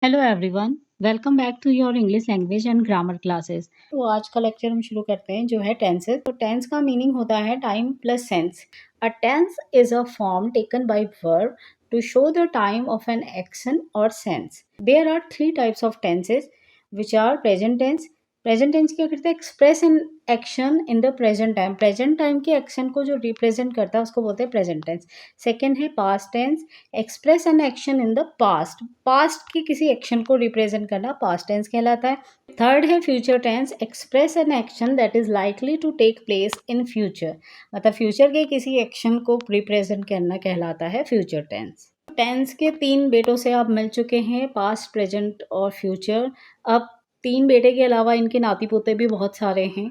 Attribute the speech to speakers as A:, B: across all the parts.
A: Hello everyone, welcome back to your English language and grammar classes. तो आज का lecture हम शुरू करते हैं जो है टेंसेस। तो टेंस का मीनिंग होता है time plus sense. A tense is a form taken by verb to show the time of an action और sense. There are three types of tenses which are present tense. Present tense क्या करता है? Express an action in the present time. Present time के action को जो represent करता है उसको बोलते हैं प्रेजेंट टेंस। सेकेंड है past tense, express an action in the past. Past के किसी एक्शन को रिप्रेजेंट करना पास्ट टेंस कहलाता है। थर्ड है future tense, express an action that is likely to take place in future. मतलब फ्यूचर के किसी एक्शन को रिप्रेजेंट करना कहलाता है फ्यूचर टेंस। टेंस के तीन बेटों से आप मिल चुके हैं, पास्ट, प्रेजेंट और फ्यूचर। अब तीन बेटे के अलावा इनके नाती पोते भी बहुत सारे हैं।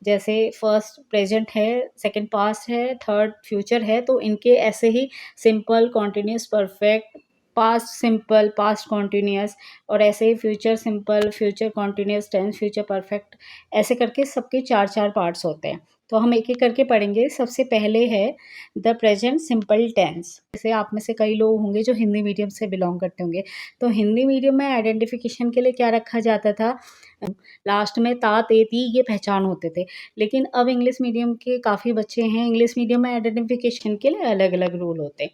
A: जैसे फर्स्ट प्रेजेंट है, सेकंड पास्ट है, थर्ड फ्यूचर है। तो इनके ऐसे ही simple, continuous, perfect, past simple, past continuous, और ऐसे ही future simple, future continuous, tense future perfect, ऐसे करके सबके चार चार पार्ट्स होते हैं। तो हम एक एक करके पढ़ेंगे। सबसे पहले है द प्रेजेंट सिंपल टेंस। जैसे आप में से कई लोग होंगे जो हिंदी मीडियम से बिलोंग करते होंगे। तो हिंदी मीडियम में आइडेंटिफिकेशन के लिए क्या रखा जाता था? लास्ट में ता, ते, ती ये पहचान होते थे। लेकिन अब इंग्लिश मीडियम के काफ़ी बच्चे हैं, इंग्लिश मीडियम में आइडेंटिफिकेशन के लिए अलग अलग रूल होते हैं।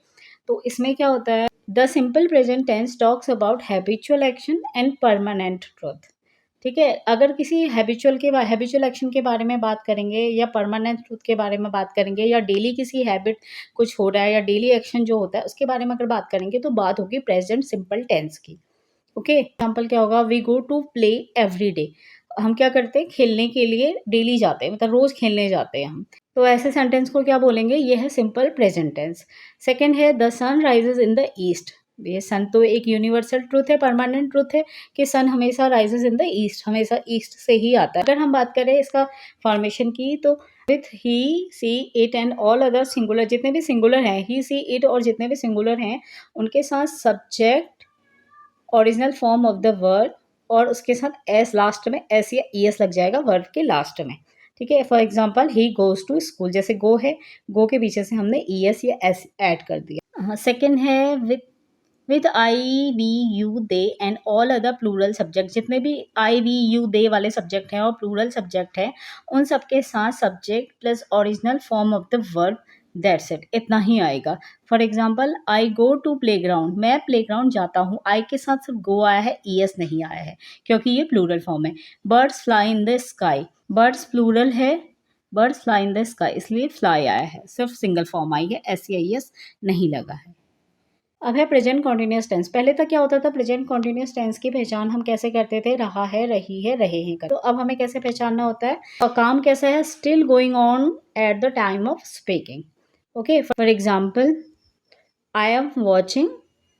A: तो इसमें क्या होता है? The simple present tense talks about habitual action and permanent truth. ठीक है, अगर किसी हैबिचुअल एक्शन के बारे में बात करेंगे या परमानेंट ट्रूथ के बारे में बात करेंगे, या डेली किसी हैबिट कुछ हो रहा है या डेली एक्शन जो होता है उसके बारे में अगर बात करेंगे, तो बात होगी प्रेजेंट सिंपल टेंस की। ओके, एग्जाम्पल क्या होगा? We go to play every day. हम क्या करते हैं? खेलने के लिए डेली जाते हैं, मतलब रोज खेलने जाते हैं हम। तो ऐसे सेंटेंस को क्या बोलेंगे? ये है सिंपल प्रेजेंट टेंस। सेकेंड है the sun rises in the east. ये सन तो एक यूनिवर्सल ट्रूथ है, परमानेंट ट्रूथ है कि सन हमेशा राइजेज इन द ईस्ट, हमेशा ईस्ट से ही आता है। अगर हम बात करें इसका फॉर्मेशन की, तो with he, she, it and all other singular, जितने भी सिंगुलर हैं, ही, सी, इट और जितने भी सिंगुलर हैं, उनके साथ subject, original form of the word, और उसके साथ एस लास्ट में, एस या ई एस लग जाएगा वर्ब के लास्ट में। ठीक है, for example he goes to school. जैसे गो है, गो के पीछे से हमने ई एस या एस ऐड कर दिया। हाँ, सेकेंड है with I, we, you, they and all other plural subject. जितने भी आई, वी, यू, दे वाले सब्जेक्ट हैं और प्लूरल सब्जेक्ट हैं, उन सबके साथ subject plus original form of the verb, that's it, इतना ही आएगा। For example I go to play ground, मैं प्ले ग्राउंड जाता हूँ। आई के साथ सिर्फ गो आया है, ई एस नहीं आया है, क्योंकि ये प्लूरल फॉर्म है। Birds fly in the sky, birds plural है, birds fly in the sky, इसलिए फ्लाई आया है, सिर्फ सिंगल फॉर्म आई है, एस या ई एस नहीं लगा है। अब है प्रेजेंट कॉन्टिन्यूस टेंस। पहले तक क्या होता था? प्रेजेंट कॉन्टिन्यूस टेंस की पहचान हम कैसे करते थे? रहा है, रही है, रहे हैं कर। तो अब हमें कैसे पहचानना होता है? और काम कैसा है? Still going on at the time of speaking. Okay, for example I am watching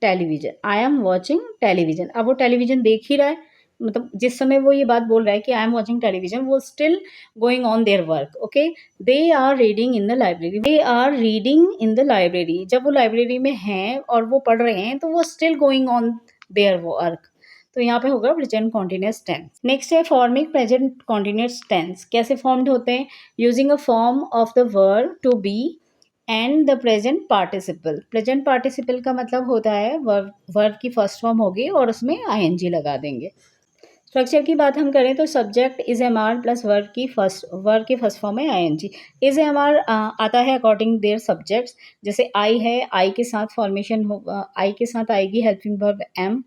A: television, I am watching television. अब वो टेलीविजन देख ही रहा है, मतलब जिस समय वो ये बात बोल रहा है कि आई एम वॉचिंग टेलीविजन, वो still going on their work. Okay, they are reading in the library, they are reading in the library. जब वो लाइब्रेरी में हैं और वो पढ़ रहे हैं, तो वो still going on their work. तो यहाँ पे होगा प्रेजेंट कॉन्टिन्यूस टेंस। नेक्स्ट है फॉर्मिंग प्रेजेंट कॉन्टिन्यूस टेंस। कैसे फॉर्म्ड होते हैं? Using a form of the verb to be and the present participle. Present participle का मतलब होता है वर्ब की फर्स्ट फॉर्म होगी और उसमें आईएनजी लगा देंगे। स्ट्रक्चर की बात हम करें तो subject is am are plus verb की फर्स्ट फॉर्म है आईएनजी। इज एम आर आता है अकॉर्डिंग देयर सब्जेक्ट्स। जैसे आई है, आई के साथ फॉर्मेशन हो, आई के साथ आएगी हेल्पिंग वर्ब एम,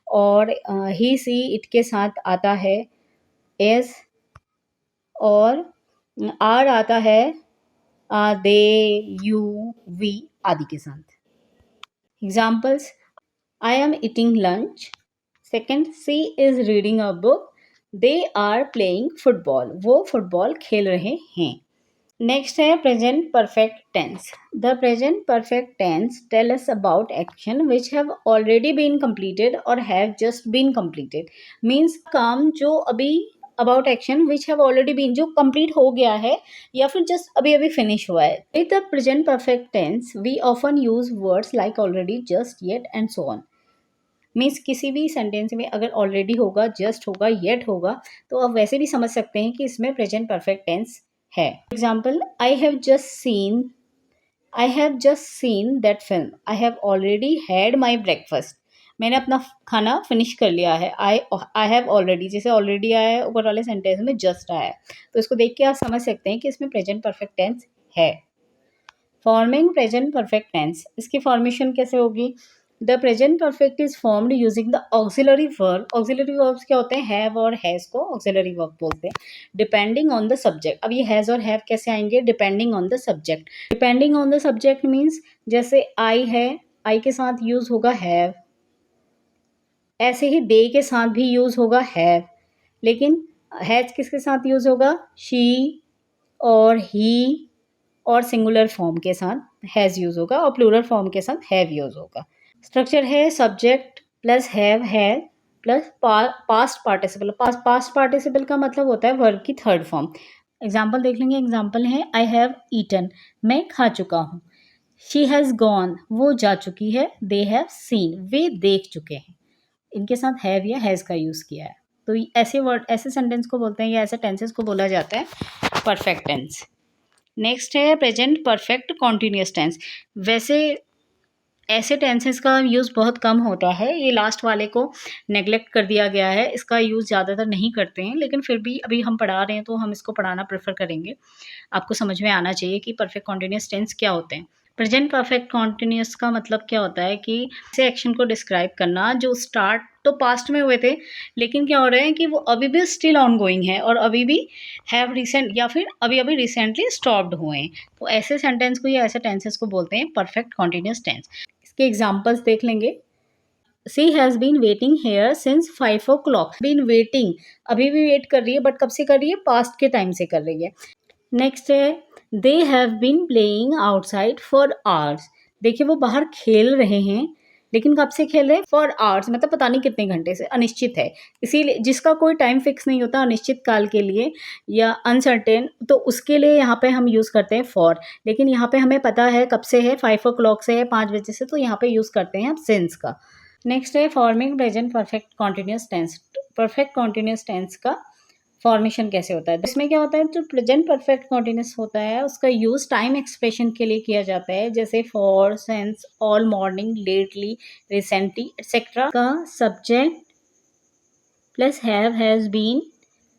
A: और ही, सी, इट के साथ आता है एस, और आर आता है दे, यू, वी आदि के साथ। Examples, I am eating lunch. Second, she is reading a book. They are playing football, वो फुटबॉल खेल रहे हैं। नेक्स्ट है present perfect tense. The present perfect tense tell us about action which have already been completed और have just been completed. Means काम जो अभी, about action which have already been, जो कंप्लीट हो गया है या फिर जस्ट अभी अभी फिनिश हुआ है। With the present perfect tense we often use words like already, just, yet and so on. Means किसी भी सेंटेंस में अगर ऑलरेडी होगा, जस्ट होगा, येट होगा, तो आप वैसे भी समझ सकते हैं कि इसमें प्रेजेंट परफेक्ट टेंस है। Example, I have just seen that film, I have already had my breakfast. मैंने अपना खाना फिनिश कर लिया है। आई हैव ऑलरेडी, जैसे ऑलरेडी आया है ऊपर वाले सेंटेंस में जस्ट आया है, तो इसको देख के आप समझ सकते हैं कि इसमें प्रेजेंट परफेक्ट टेंस है। फॉर्मिंग प्रेजेंट परफेक्ट टेंस, इसकी फॉर्मेशन कैसे होगी? The present perfect is formed using the auxiliary verb. Auxiliary verbs क्या होते हैं? हैव और हैज़ को ऑक्सिलरी वर्ब बोलते हैं। डिपेंडिंग ऑन द सब्जेक्ट, अब ये हैज़ और हैव कैसे आएंगे? Depending on the subject. Depending on the subject means जैसे आई है, आई के साथ यूज होगा हैव, ऐसे ही दे के साथ भी यूज होगा हैव, लेकिन हैज किसके साथ यूज होगा? शी और ही और सिंगुलर फॉर्म के साथ हैज़ यूज होगा और प्लूरल फॉर्म के साथ हैव यूज होगा। स्ट्रक्चर है सब्जेक्ट प्लस हैव है plus past participle. Past participle का मतलब होता है वर्ब की थर्ड फॉर्म। एग्जाम्पल देख लेंगे। एग्जाम्पल है आई हैव ईटन, मैं खा चुका हूँ। शी हैज़ गॉन, वो जा चुकी है। दे हैव सीन, वे देख चुके हैं। इनके साथ हैव या हैज़ का यूज़ किया है। तो ऐसे वर्ड, ऐसे सेंटेंस को बोलते हैं या ऐसे टेंसेस को बोला जाता है परफेक्ट टेंस। नेक्स्ट है प्रेजेंट परफेक्ट कॉन्टिन्यूस टेंस। वैसे ऐसे टेंसेस का यूज़ बहुत कम होता है, ये लास्ट वाले को नेग्लेक्ट कर दिया गया है, इसका यूज़ ज़्यादातर नहीं करते हैं, लेकिन फिर भी अभी हम पढ़ा रहे हैं तो हम इसको पढ़ाना प्रेफर करेंगे। आपको समझ में आना चाहिए कि परफेक्ट कॉन्टिन्यूस टेंस क्या होते हैं। प्रेजेंट परफेक्ट कॉन्टिन्यूस का मतलब क्या होता है कि ऐसे एक्शन को डिस्क्राइब करना जो स्टार्ट तो पास्ट में हुए थे, लेकिन क्या हो रहा है कि वो अभी भी स्टिल ऑन गोइंग है और अभी भी हैव रिसेंट या फिर अभी अभी रिसेंटली स्टॉप्ड हुए हैं। तो ऐसे सेंटेंस को या ऐसे टेंसेस को बोलते हैं परफेक्ट कॉन्टिन्यूस टेंस। इसके एग्जाम्पल्स देख लेंगे। She has been waiting here since 5 o'clock। Been waiting, अभी भी वेट कर रही है, बट कब से कर रही है? पास्ट के टाइम से कर रही है। नेक्स्ट है they have been playing outside for hours. देखिए वो बाहर खेल रहे हैं, लेकिन कब से खेल रहे हैं? फॉर आवर्स, मतलब पता नहीं कितने घंटे से, अनिश्चित है। इसीलिए जिसका कोई टाइम फिक्स नहीं होता, अनिश्चित काल के लिए या अनसर्टेन, तो उसके लिए यहाँ पे हम यूज़ करते हैं फॉर। लेकिन यहाँ पे हमें पता है कब से है, 5 o'clock से है, 5 बजे से, तो यहाँ पे यूज़ करते हैं हम सिंस का। नेक्स्ट है forming present perfect continuous tense. Perfect continuous tense का फॉर्मेशन कैसे होता है? इसमें क्या होता है, जो प्रेजेंट परफेक्ट कॉन्टिन्यूस होता है उसका यूज़ टाइम एक्सप्रेशन के लिए किया जाता है, जैसे for, since, all morning, lately, recently etcetera का subject plus have, has been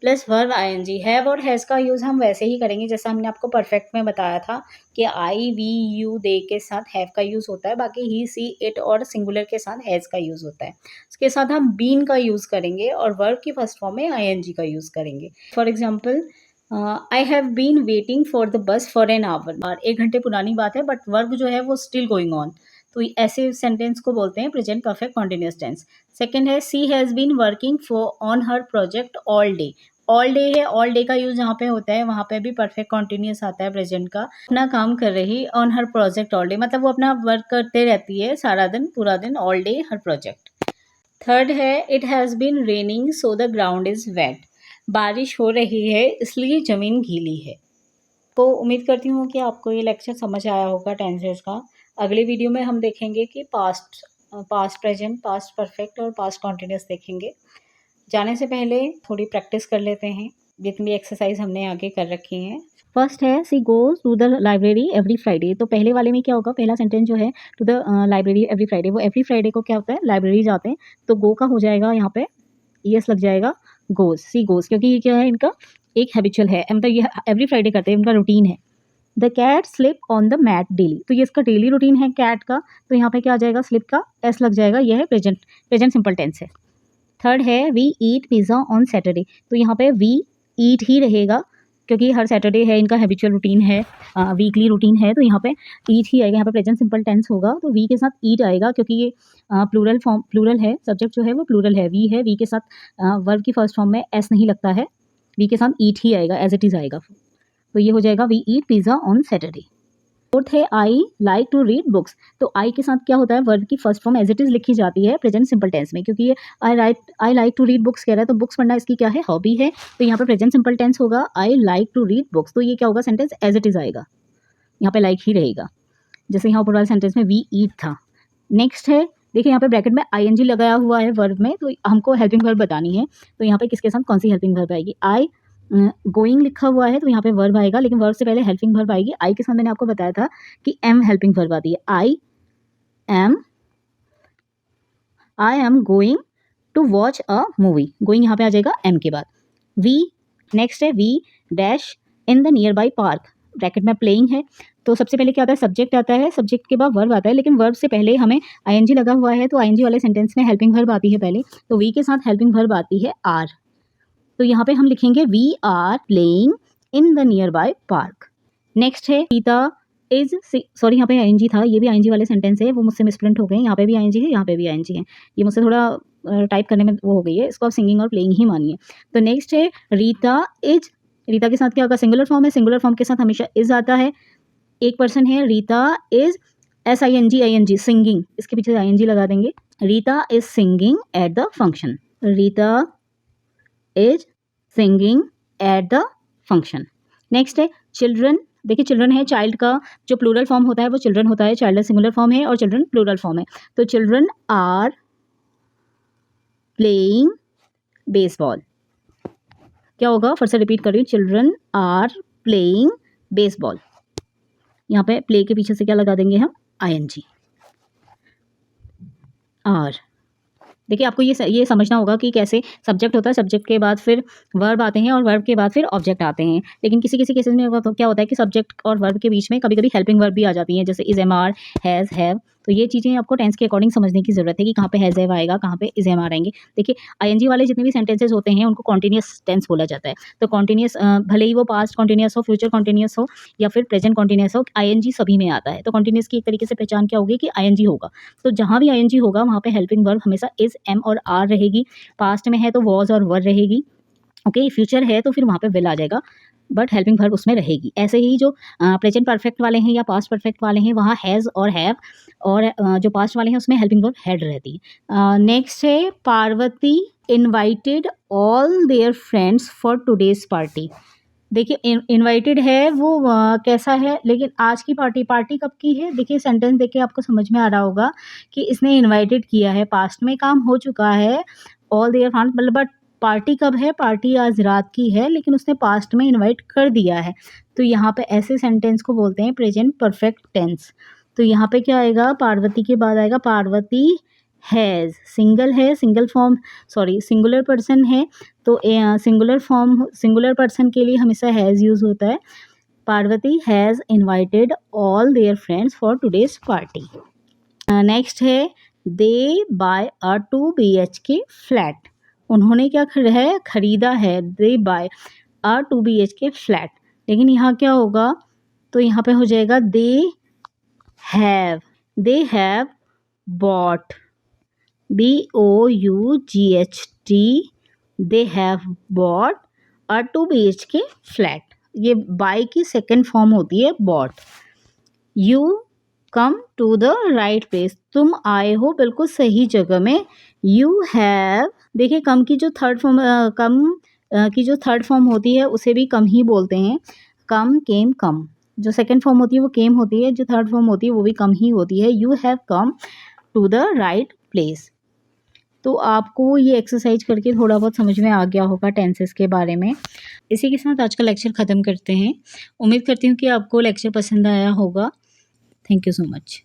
A: plus verb ING. Have और हैज़ का यूज़ हम वैसे ही करेंगे जैसा हमने आपको परफेक्ट में बताया था कि आई, वी, यू, दे के साथ हैव का यूज़ होता है, बाकी ही, सी, इट और सिंगुलर के साथ हैज़ का यूज़ होता है। उसके साथ हम बीन का यूज़ करेंगे और वर्ब की फर्स्ट फॉर्म में आईएनजी का यूज़ करेंगे। For example I have been waiting for the bus for an hour. 1 घंटे पुरानी बात है, बट वर्ब जो है वो स्टिल गोइंग ऑन, तो ऐसे सेंटेंस को बोलते हैं present perfect continuous tense. Second है she has been working for on her project all day. All day है, ऑल डे का यूज़ जहाँ पे होता है वहाँ पे भी परफेक्ट कॉन्टिन्यूस आता है प्रेजेंट का। अपना काम कर रही on her project all day, मतलब वो अपना वर्क करते रहती है सारा दिन, पूरा दिन, ऑल डे, हर प्रोजेक्ट। थर्ड है it has been raining so the ground is wet. बारिश हो रही है इसलिए ज़मीन गीली है। तो उम्मीद करती हूँ कि आपको ये लेक्चर समझ आया होगा टेंसेस का। अगले वीडियो में हम देखेंगे कि पास्ट प्रेजेंट, पास्ट परफेक्ट और पास्ट कॉन्टिन्यूस देखेंगे। जाने से पहले थोड़ी प्रैक्टिस कर लेते हैं, जितनी एक्सरसाइज हमने आगे कर रखी हैं। फर्स्ट है she goes to the library every Friday. तो पहले वाले में क्या होगा, पहला सेंटेंस जो है to the library every Friday, वो एवरी फ्राइडे को क्या होता है, लाइब्रेरी जाते हैं, तो गो का हो जाएगा यहाँ पे यस लग जाएगा, गोज, सी गोज, क्योंकि ये क्या है, इनका एक हैबिचुअल है, मतलब ये एवरी फ्राइडे करते हैं, इनका रूटीन है। The cat slip on the mat daily, तो ये इसका डेली रूटीन है कैट का, तो यहाँ पे क्या आ जाएगा, स्लिप का एस लग जाएगा, यह है प्रेजेंट सिंपल टेंस है। थर्ड है we eat pizza on Saturday, तो यहाँ पे वी ईट ही रहेगा, क्योंकि हर सैटरडे है, इनका हैबिचुअल रूटीन है, वीकली रूटीन है, तो यहाँ पे ईट ही आएगा, यहाँ पे प्रेजेंट सिंपल टेंस होगा, तो वी के साथ ईट आएगा, क्योंकि ये प्लूरल फॉर्म, प्लूरल है, सब्जेक्ट जो है वो प्लूरल है, वी है, वी के साथ वर्ब की फर्स्ट फॉर्म में एस नहीं लगता है, वी के साथ ईट ही आएगा, एज इट इज़ आएगा, तो ये हो जाएगा we eat pizza on Saturday. Fourth है I like to read books, तो आई के साथ क्या होता है, वर्ब की first form as it is लिखी जाती है प्रेजेंट सिंपल टेंस में, क्योंकि ये I like to read books कह रहा है, तो बुक्स पढ़ना इसकी क्या है, हॉबी है, तो यहाँ पे प्रेजेंट सिंपल टेंस होगा I like to read books, तो ये क्या होगा, सेंटेंस एज इट इज़ आएगा, यहाँ पे लाइक ही रहेगा, जैसे यहाँ ऊपर वाले सेंटेंस में वी ईट था। नेक्स्ट है, देखिए यहाँ पे ब्रैकेट में आईएनजी लगाया हुआ है वर्ब में, तो हमको हेल्पिंग वर्ब बतानी है, तो यहाँ पे किसके साथ कौन सी हेल्पिंग वर्ब आएगी, आई गोइंग लिखा हुआ है, तो यहाँ पे वर्ब आएगा, लेकिन वर्ब से पहले हेल्पिंग वर्ब आएगी। आई के साथ मैंने आपको बताया था कि एम हेल्पिंग वर्ब आती है, I am I am going to watch a movie, going यहाँ पे आ जाएगा एम के बाद। वी नेक्स्ट है we dash in the nearby park, bracket में प्लेइंग है, तो सबसे पहले क्या आता है, सब्जेक्ट आता है, सब्जेक्ट के बाद वर्ब आता है, लेकिन वर्ब से पहले हमें आईएनजी लगा हुआ है, तो आईएनजी वाले सेंटेंस में हेल्पिंग वर्ब आती है पहले, तो वी के साथ हेल्पिंग वर्ब आती है आर, तो यहाँ पे हम लिखेंगे we are playing in the nearby park. Next है रीता इज, सॉरी यहाँ पे आईएनजी था, ये भी आईएनजी वाले सेंटेंस है, वो मुझसे मिसप्रिंट हो गए, यहाँ पे भी आईएनजी है, यहाँ पे भी आईएनजी है, ये मुझसे थोड़ा टाइप करने में वो हो गई है, इसको आप सिंगिंग और प्लेइंग ही मानिए। तो नेक्स्ट है रीता इज, रीता के साथ क्या होगा, सिंगुलर फॉर्म है, सिंगुलर फॉर्म के साथ हमेशा इज आता है, एक पर्सन है, रीता इज SING सिंगिंग, इसके पीछे ING लगा देंगे, Rita is singing at the function, Rita is singing at the function. Next है चिल्ड्रन, देखिए चिल्ड्रन है, चाइल्ड का जो प्लूरल फॉर्म होता है वो चिल्ड्रन होता है, चाइल्ड सिंगुलर फॉर्म है और चिल्ड्रन प्लूरल फॉर्म है, तो चिल्ड्रन आर प्लेइंग बेसबॉल, क्या होगा, फिर से रिपीट कर रही हूँ, चिल्ड्रन आर प्लेइंग बेसबॉल, यहाँ पे प्ले के पीछे से क्या लगा देंगे हम, ING आर। देखिए आपको ये समझना होगा कि कैसे सब्जेक्ट होता है, सब्जेक्ट के बाद फिर वर्ब आते हैं और वर्ब के बाद फिर ऑब्जेक्ट आते हैं, लेकिन किसी किसी केसेस में क्या होता है कि सब्जेक्ट और वर्ब के बीच में कभी कभी हेल्पिंग वर्ब भी आ जाती हैं, जैसे is am are, has, have, तो ये चीज़ें आपको टेंस के अकॉर्डिंग समझने की जरूरत है कि कहाँ पे हैज़ हैव आएगा, कहाँ पे इज एम आर आएंगे। देखिए ING वाले जितने भी सेंटेंसेस होते हैं उनको कॉन्टिन्यूस टेंस बोला जाता है, तो कॉन्टिन्यूस भले ही वो पास्ट कॉन्टिन्यूस हो, फ्यूचर कॉन्टिन्यूस हो या फिर प्रेजेंट कॉन्टिन्यूस हो, ING सभी में आता है, तो कॉन्टिन्यूस की एक तरीके से पहचान क्या होगी कि ING होगा, तो जहाँ भी ING होगा वहाँ पे हेल्पिंग वर्ब हमेशा इज, एम और आर रहेगी, पास्ट में है तो वॉज और वर रहेगी, ओके, फ्यूचर है तो फिर वहाँ पे विल आ जाएगा, बट हेल्पिंग वर्ब उसमें रहेगी। ऐसे ही जो प्रेजेंट परफेक्ट वाले हैं या पास्ट परफेक्ट वाले हैं वहाँ हैज़ और हैव, और जो पास्ट वाले हैं उसमें हेल्पिंग वर्ब हैड रहती है। नेक्स्ट है Parvati invited all their friends for today's party, देखिए इनवाइटेड है वो कैसा है, लेकिन आज की पार्टी कब की है, देखिए सेंटेंस देख के आपको समझ में आ रहा होगा कि इसने इनवाइटेड किया है, पास्ट में काम हो चुका है, ऑल देयर फ्रेंड्स, मतलब बट पार्टी कब है, पार्टी आज रात की है, लेकिन उसने पास्ट में इनवाइट कर दिया है, तो यहाँ पे ऐसे सेंटेंस को बोलते हैं प्रेजेंट परफेक्ट टेंस। तो यहाँ पे क्या आएगा, पार्वती के बाद आएगा पार्वती हैज़, सिंगल है, single form, sorry singular person है, तो सिंगुलर फॉर्म, सिंगुलर पर्सन के लिए हमेशा हैज़ यूज़ होता है, Parvati has invited all their friends for today's party. Next है they buy a 2 BHK flat, उन्होंने क्या खरीदा है, they buy a 2 BHK flat, लेकिन यहाँ क्या होगा, तो यहाँ पे हो जाएगा they have bought, BOUGHT, they have bought a 2 BHK flat, ये बाय की सेकेंड फॉर्म होती है bought. You come to the right place, तुम आए हो बिल्कुल सही जगह में। यू हैव, देखिए कम की जो थर्ड फॉर्म होती है उसे भी कम ही बोलते हैं, कम, केम, कम, जो सेकेंड फॉर्म होती है वो केम होती है, जो थर्ड फॉर्म होती है वो भी कम ही होती है, you have come to the right place. तो आपको ये एक्सरसाइज करके थोड़ा बहुत समझ में आ गया होगा टेंसेस के बारे में। इसी के साथ आज का लेक्चर ख़त्म करते हैं। उम्मीद करती हूँ कि आपको लेक्चर पसंद आया होगा। Thank you so much.